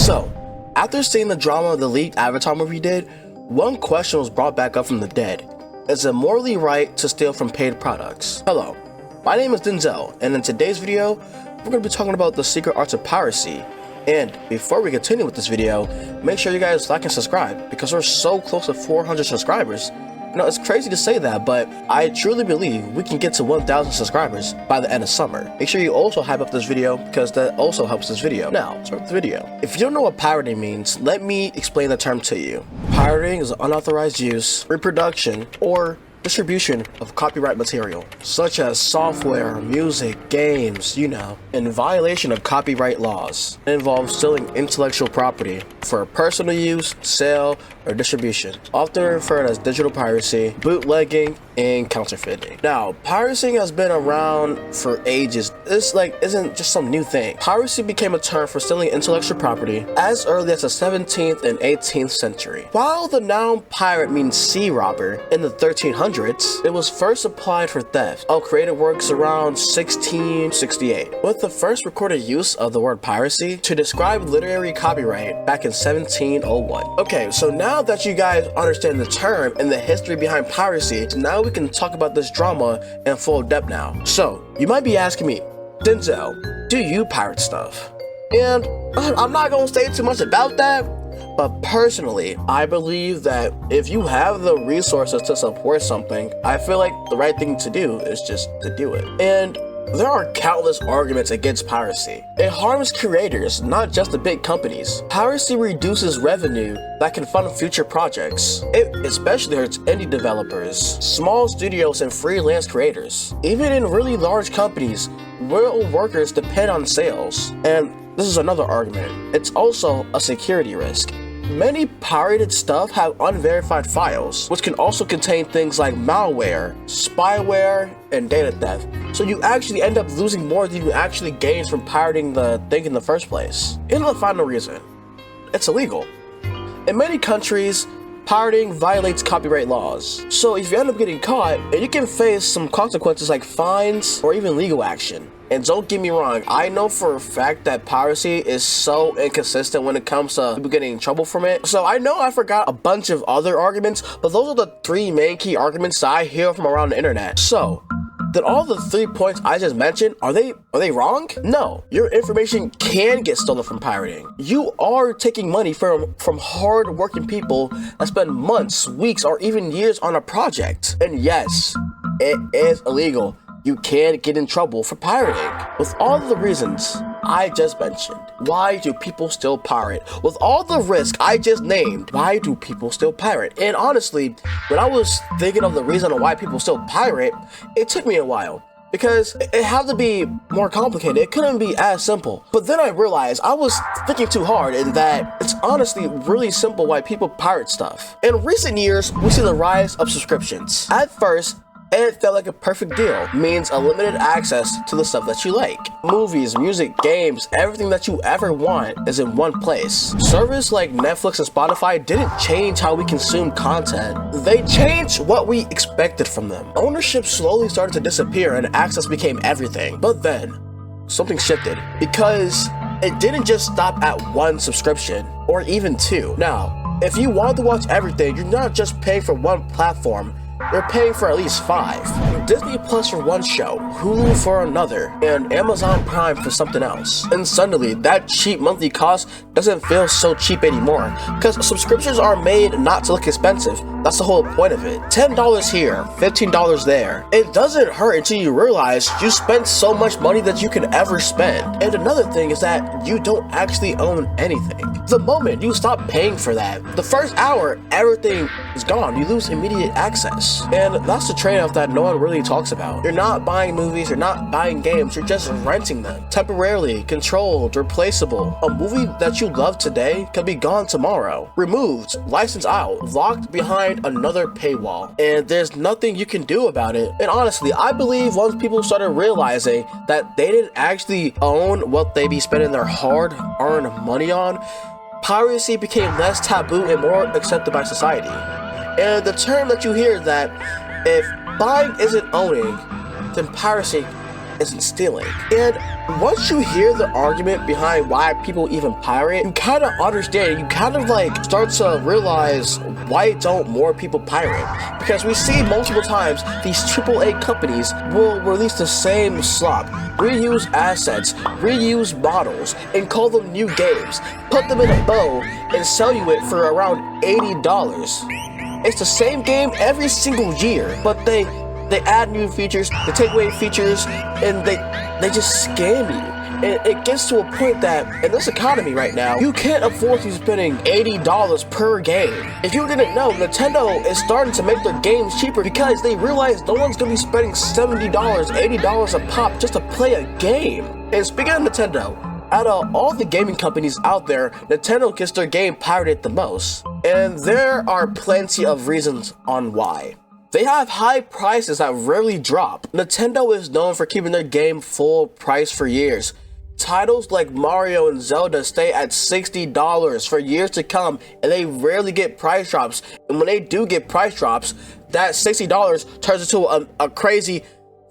So, after seeing the drama the leaked Avatar movie did, one question was brought back up from the dead. Is it morally right to steal from paid products? Hello, my name is Denzel, and in today's video, we're going to be talking about the secret arts of piracy. And before we continue with this video, make sure you guys like and subscribe, because we're so close to 400 subscribers. You know, it's crazy to say that, but I truly believe we can get to 1,000 subscribers by the end of summer. Make sure you also hype up this video, because that also helps this video. Now, let's start with the video. If you don't know what pirating means, let me explain the term to you. Pirating is unauthorized use, reproduction, or distribution of copyright material, such as software, music, games, in violation of copyright laws. It involves stealing intellectual property for personal use, sale, or distribution, often referred as digital piracy, bootlegging, and counterfeiting. Now, piracy has been around for ages. This isn't just some new thing. Piracy became a term for stealing intellectual property as early as the 17th and 18th century. While the noun pirate means sea robber in the 1300s, it was first applied for theft of created works around 1668, with the first recorded use of the word piracy to describe literary copyright back in 1701. Okay, so now that you guys understand the term and the history behind piracy, now we can talk about this drama in full depth now. So, you might be asking me, Denzel, do you pirate stuff? And I'm not gonna say too much about that, but personally, I believe that if you have the resources to support something, I feel like the right thing to do is just to do it. And there are countless arguments against piracy. It harms creators, not just the big companies. Piracy reduces revenue that can fund future projects. It especially hurts indie developers, small studios, and freelance creators. Even in really large companies, real workers depend on sales. And this is another argument. It's also a security risk. Many pirated stuff have unverified files, which can also contain things like malware, spyware, and data theft. So you actually end up losing more than you actually gain from pirating the thing in the first place. And the final reason, it's illegal. In many countries, pirating violates copyright laws. So if you end up getting caught, you can face some consequences like fines or even legal action. And don't get me wrong, I know for a fact that piracy is so inconsistent when it comes to people getting in trouble from it. So I know I forgot a bunch of other arguments, but those are the three main key arguments that I hear from around the internet. So, then all the 3 points I just mentioned, are they wrong? No, your information can get stolen from pirating. You are taking money from hard-working people that spend months, weeks, or even years on a project. And yes, it is illegal. You can get in trouble for pirating. With all the reasons I just mentioned, why do people still pirate? With all the risk I just named, why do people still pirate? And honestly, when I was thinking of the reason why people still pirate, it took me a while, because it had to be more complicated. It couldn't be as simple. But then I realized I was thinking too hard, and that it's honestly really simple why people pirate stuff. In recent years, we see the rise of subscriptions. At first, it felt like a perfect deal. Means unlimited access to the stuff that you like. Movies, music, games, everything that you ever want is in one place. Services like Netflix and Spotify didn't change how we consume content. They changed what we expected from them. Ownership slowly started to disappear and access became everything. But then, something shifted. Because it didn't just stop at one subscription, or even two. Now, if you want to watch everything, you're not just paying for one platform, you're paying for at least 5. Disney Plus for one show, Hulu for another, and Amazon Prime for something else. And suddenly, that cheap monthly cost doesn't feel so cheap anymore, because subscriptions are made not to look expensive. That's the whole point of it. $10 here, $15 there. It doesn't hurt until you realize you spent so much money that you could ever spend. And another thing is that you don't actually own anything. The moment you stop paying for that, the first hour, everything is gone. You lose immediate access. And that's the trade-off that no one really talks about. You're not buying movies, you're not buying games, you're just renting them. Temporarily, controlled, replaceable. A movie that you love today can be gone tomorrow. Removed, licensed out, locked behind another paywall. And there's nothing you can do about it. And honestly, I believe once people started realizing that they didn't actually own what they be spending their hard-earned money on, piracy became less taboo and more accepted by society. And the term that you hear is that if buying isn't owning, then piracy isn't stealing. And once you hear the argument behind why people even pirate, you kind of understand, you kind of like start to realize why don't more people pirate. Because we see multiple times these AAA companies will release the same slop, reuse assets, reuse models, and call them new games, put them in a bow, and sell you it for around $80. It's the same game every single year, but they add new features, they take away features, and they just scam you. And it gets to a point that in this economy right now, you can't afford to be spending $80 per game. If you didn't know, Nintendo is starting to make their games cheaper because they realize no one's gonna be spending $70, $80 a pop just to play a game. And speaking of Nintendo, out of all the gaming companies out there, Nintendo gets their game pirated the most. And there are plenty of reasons on why. They have high prices that rarely drop. Nintendo is known for keeping their game full price for years. Titles like Mario and Zelda stay at $60 for years to come, and they rarely get price drops. And when they do get price drops, that $60 turns into a crazy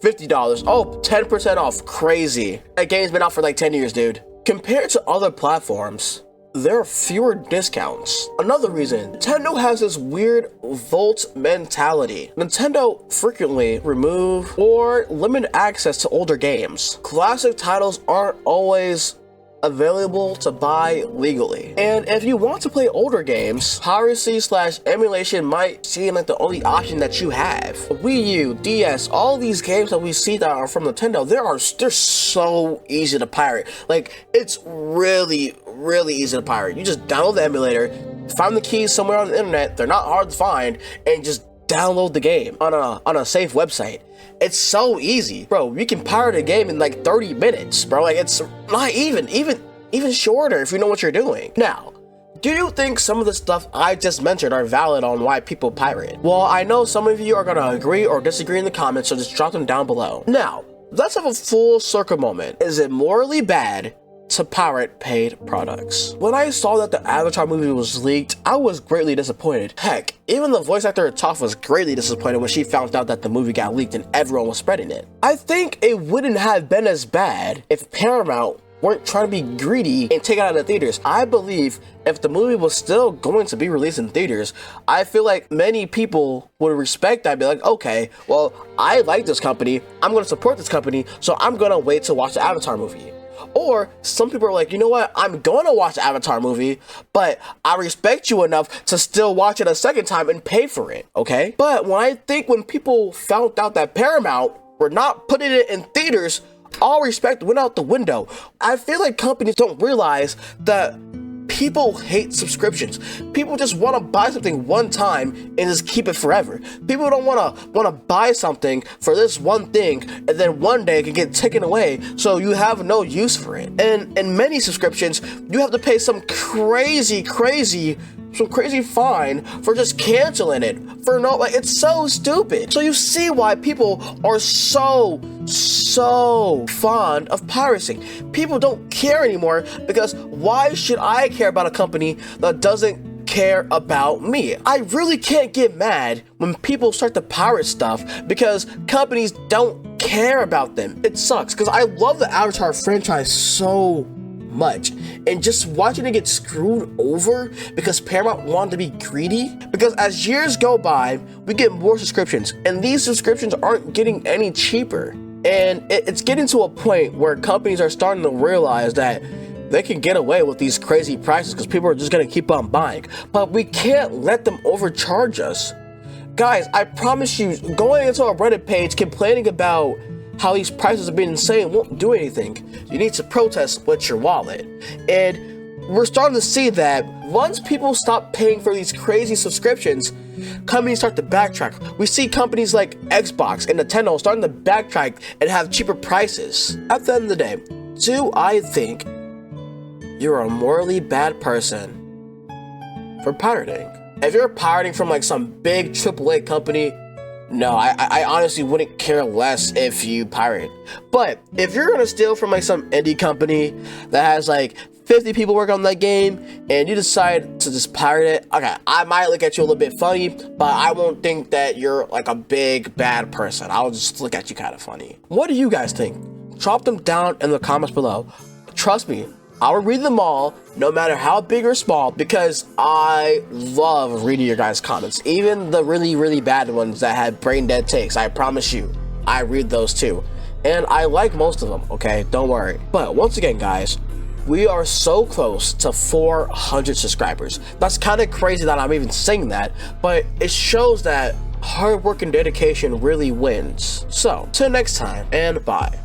$50. Oh, 10% off, crazy. That game's been out for like 10 years, dude. Compared to other platforms, there are fewer discounts. Another reason, Nintendo has this weird vault mentality. Nintendo frequently remove or limit access to older games. Classic titles aren't always available to buy legally. And if you want to play older games, piracy/emulation might seem like the only option that you have. Wii U, DS, all these games that we see that are from Nintendo, they're so easy to pirate. Like, it's really easy to pirate. You just download the emulator, find the keys somewhere on the internet, they're not hard to find, and just download the game on a safe website. It's so easy, bro. You can pirate a game in like 30 minutes, bro. Like, it's not even shorter if you know what you're doing. Now, do you think some of the stuff I just mentioned are valid on why people pirate? Well, I know some of you are gonna agree or disagree in the comments, so just drop them down below. Now, let's have a full circle moment. Is it morally bad to pirate paid products? When I saw that the Avatar movie was leaked, I was greatly disappointed. Heck, even the voice actor Toph was greatly disappointed when she found out that the movie got leaked and everyone was spreading it. I think it wouldn't have been as bad if Paramount weren't trying to be greedy and take it out of the theaters. I believe if the movie was still going to be released in theaters, I feel like many people would respect that and be like, okay, well, I like this company, I'm going to support this company, so I'm going to wait to watch the Avatar movie. Or some people are like, you know what, I'm going to watch the Avatar movie, but I respect you enough to still watch it a second time and pay for it, okay? But when people found out that Paramount were not putting it in theaters, all respect went out the window. I feel like companies don't realize that people hate subscriptions. People just want to buy something one time and just keep it forever. People don't want to buy something for this one thing and then one day it can get taken away, so you have no use for it. And in many subscriptions, you have to pay some crazy fine for just canceling it for no, like, it's so stupid. So you see why people are so fond of piracy. People don't care anymore, because why should I care about a company that doesn't care about me? I really can't get mad when people start to pirate stuff because companies don't care about them. It sucks, because I love the Avatar franchise so much, and just watching it get screwed over because Paramount wanted to be greedy. Because as years go by, we get more subscriptions, and these subscriptions aren't getting any cheaper, and it's getting to a point where companies are starting to realize that they can get away with these crazy prices because people are just going to keep on buying. But we can't let them overcharge us. Guys, I promise you, going into a Reddit page complaining about how these prices are being insane won't do anything. You need to protest with your wallet. And we're starting to see that once people stop paying for these crazy subscriptions, companies start to backtrack. We see companies like Xbox and Nintendo starting to backtrack and have cheaper prices. At the end of the day, do I think you're a morally bad person for pirating? If you're pirating from like some big AAA company, no, I honestly wouldn't care less if you pirate. But if you're gonna steal from like some indie company that has like 50 people working on that game and you decide to just pirate it, okay, I might look at you a little bit funny, but I won't think that you're like a big bad person. I'll just look at you kind of funny. What do you guys think? drop them down in the comments below. Trust me, I will read them all, no matter how big or small, because I love reading your guys' comments. Even the really bad ones that had brain dead takes, I promise you, I read those too. And I like most of them, okay? Don't worry. But once again, guys, we are so close to 400 subscribers. That's kind of crazy that I'm even saying that, but it shows that hard work and dedication really wins. So, till next time, and bye.